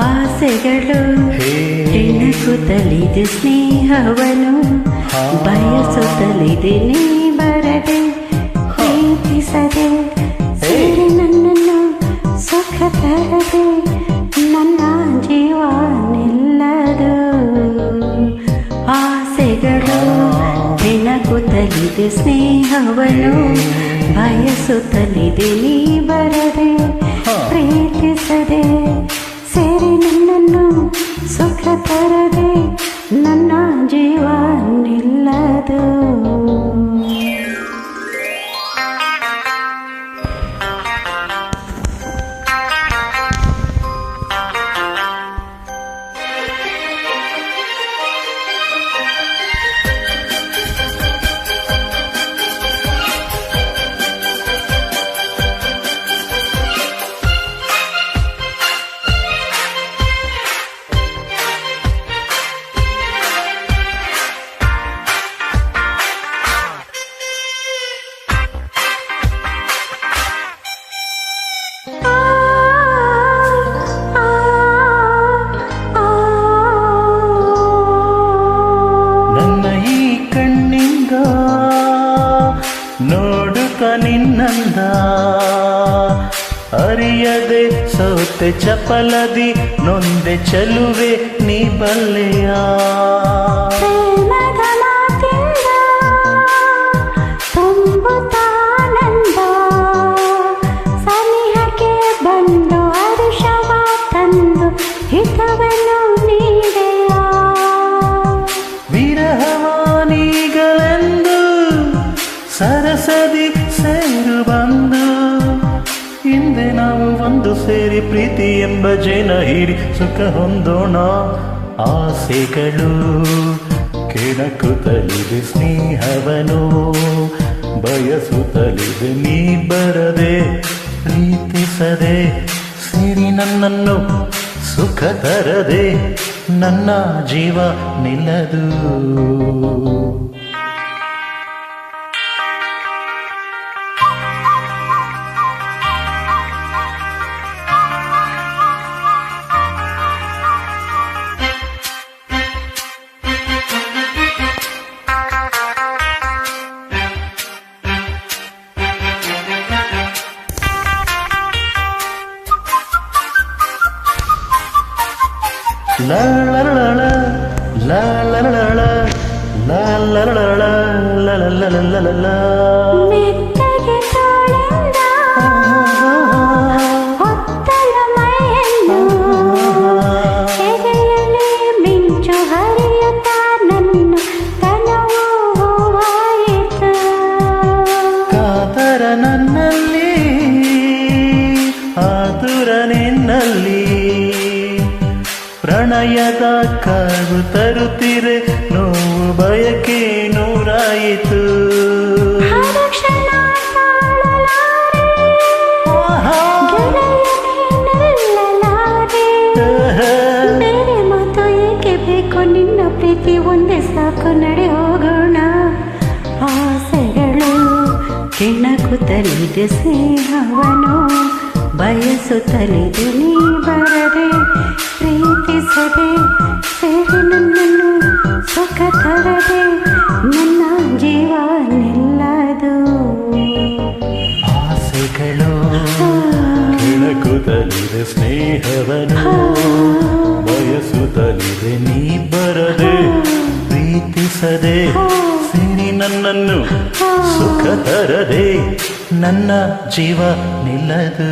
ಆಸೆಗಳು ಹೆಣಕುತ್ತಲಿದೆ ಸ್ನೇಹವನು ಬಯಸುತ್ತಲಿದೆ ನೀ ಬರದೆ ಪ್ರೀತಿಸದೆ ಸೇರಿ ನನ್ನನ್ನು ಸುಖ ತರದೆ ನನ್ನ ಜೀವ ನಿಲ್ಲದು. ಆಸೆಗಳು ಹೆಣಕುತ್ತಲಿದೆ ಸ್ನೇಹವನು ಬಯಸುತ್ತಲಿದೆ ನೀ ಬರದೆ ಪ್ರೀತಿಸದೆ ಸೇರಿ ನನ್ನನ್ನು ಸುಖ ತರದೆ ನನ್ನ ಜೀವ ನಿಲ್ಲದು. ನೋಡುತ್ತ ನಿನ್ನಂದ ಅರಿಯದೆ ಸೋತೆ ಚಪಲದಿ ನೊಂದೆ ಚಲುವೆ ನೀ ಬಲ್ಲೆಯ. ಸನಿಹಕ್ಕೆ ಬಂದು ಹರುಷವ ತಂದು ಹಿತವನ್ನು ನೀಡೆಯ. ವಿರಹವಾನಿಗಳೆಂದು ಸರಸದಿ ಸೇರು ಬಂದು ಹಿಂದೆ ನಾವು ಒಂದು ಸೇರಿ ಪ್ರೀತಿ ಎಂಬ ಜೇನ ಹೀರಿ ಸುಖ ಹೊಂದೋಣ. ಆಸೆಗಳು ಕೆಣಕುತ್ತಲಿದೆ ಸ್ನೇಹವನು ಬಯಸುತ್ತಲಿದೆ ನೀ ಬರದೆ ಪ್ರೀತಿಸದೆ ಸೇರಿ ನನ್ನನ್ನು ಸುಖ ತರದೆ ನನ್ನ ಜೀವ ನಿಲ್ಲದು. La la la la la la la la la la la la la la la la la. ಮೆತ್ತಗೆ ತೋಳಿಂದ ಹೊತ್ತಲ ಮೈಯನ್ನು ಎದೆಯಲ್ಲಿ ಮಿಂಚು ಹರಿಯುತ್ತ ನನ್ನ ತನವು ಹೂವಾಯಿತು. ಕಾತರ ನನ್ನಲ್ಲಿ ಆತುರ ನಿನ್ನಲ್ಲಿ ಪ್ರಣಯದ ಕಾವು ತರುತ್ತಿರೆ ನೋವು ಬಯಕೆ ನೂರಾಯಿತು. ಬೇರೆ ಮಾತು ಏಕೆ ಬೇಕು ನಿನ್ನ ಪ್ರೀತಿ ಒಂದೇ ಸಾಕು ನಡೆ ಹೋಗೋಣ. ಆಸೆಗಳು ಕೆಣಕುತ್ತಲಿದೆ ಸ್ನೇಹವನು ಬಯಸುತ್ತಲಿದೆ ನೀ ಬರದೆ ಪ್ರೀತಿಸದೆ ಸೇರಿ ನನ್ನನ್ನು ಸುಖ ತರದೆ ನನ್ನ ಜೀವ ನಿಲ್ಲದು. ಆಸೆಗಳು ಕೆಣಕುತ್ತಲಿದೆ ಸ್ನೇಹವನು ಬಯಸುತ್ತಲಿದೆ ನೀ ಬರದೆ ಪ್ರೀತಿಸದೆ ಸೇರಿ ನನ್ನನ್ನು ಸುಖ ತರದೆ ನನ್ನ ಜೀವ ನಿಲ್ಲದು.